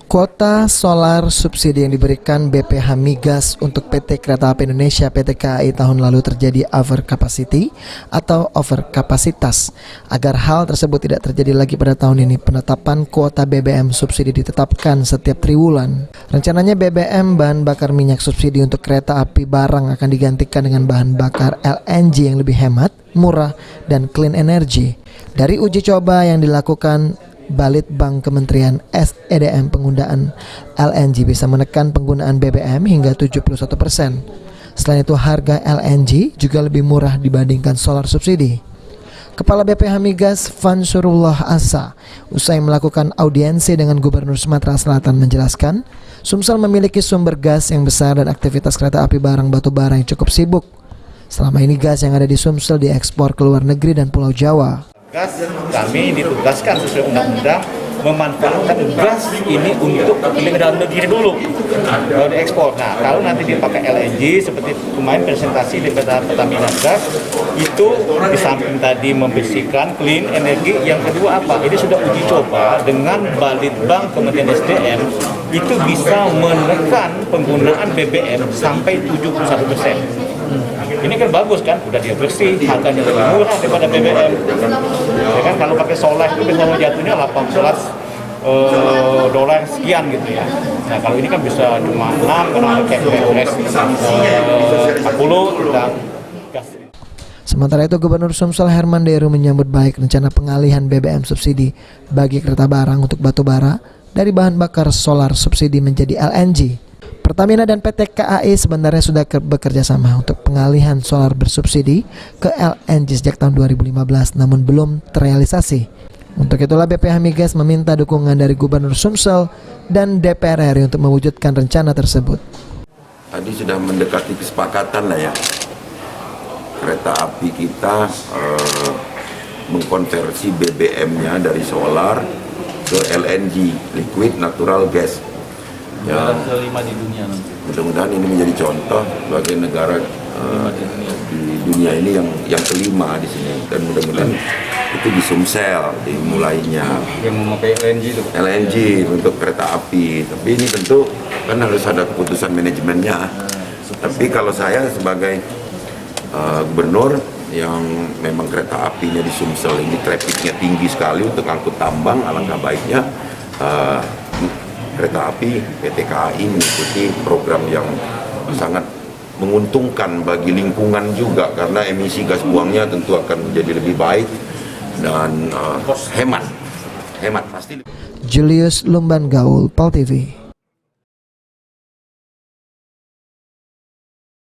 Kuota solar subsidi yang diberikan BPH Migas untuk PT Kereta Api Indonesia PT KAI tahun lalu terjadi over capacity atau over kapasitas. Agar hal tersebut tidak terjadi lagi pada tahun ini, penetapan kuota BBM subsidi ditetapkan setiap triwulan. Rencananya BBM bahan bakar minyak subsidi untuk kereta api barang akan digantikan dengan bahan bakar LNG yang lebih hemat, murah, dan clean energy. Dari uji coba yang dilakukan Balitbang Kementerian SEDM, penggunaan LNG bisa menekan penggunaan BBM hingga 71%. Selain itu, harga LNG juga lebih murah dibandingkan solar subsidi. Kepala BPH Migas Fansurullah Asa usai melakukan audiensi dengan Gubernur Sumatera Selatan menjelaskan, Sumsel memiliki sumber gas yang besar dan aktivitas kereta api barang batu bara yang cukup sibuk. Selama ini gas yang ada di Sumsel diekspor ke luar negeri dan Pulau Jawa. Gas kami ditugaskan sesuai undang-undang memanfaatkan gas ini untuk milik dalam negeri dulu baru diekspor. Nah, kalau nanti dipakai LNG seperti kemarin presentasi di Pertamina Gas itu di samping tadi membersihkan clean energi, yang kedua apa? Ini sudah uji coba dengan Balitbang Kementerian SDM itu bisa menekan penggunaan BBM sampai 71%. Ini kan bagus kan, udah dia bersih, harganya lebih murah daripada BBM. Ya kan, kalau pakai solar itu kalau jatuhnya 18 dolar sekian gitu ya. Nah, kalau ini kan bisa cuma 6 karena ada CPS 40 dan gas. Sementara itu, Gubernur Sumsel Herman Deru menyambut baik rencana pengalihan BBM subsidi bagi kereta barang untuk batu bara dari bahan bakar solar subsidi menjadi LNG. Pertamina dan PT KAI sebenarnya sudah bekerja sama untuk pengalihan solar bersubsidi ke LNG sejak tahun 2015, namun belum terrealisasi. Untuk itulah BPH Migas meminta dukungan dari Gubernur Sumsel dan DPR RI untuk mewujudkan rencana tersebut. Tadi sudah mendekati kesepakatan lah ya. Kereta api kita mengkonversi BBM-nya dari solar ke LNG, liquid natural gas. Ya, kelima di dunia nanti. Mudah-mudahan ini menjadi contoh sebagai negara di dunia ini yang kelima di sini, dan mudah-mudahan itu di Sumsel dimulainya. Yang memakai LNG itu. LNG untuk kereta api, tapi ini tentu kan harus ada keputusan manajemennya. Tapi kalau saya sebagai gubernur yang memang kereta apinya di Sumsel ini trafficnya tinggi sekali untuk angkut tambang, alangkah baiknya kereta api PT KAI mengikuti program yang sangat menguntungkan bagi lingkungan juga, karena emisi gas buangnya tentu akan menjadi lebih baik dan hemat pasti. Julius Lumban Gaul, PAL TV.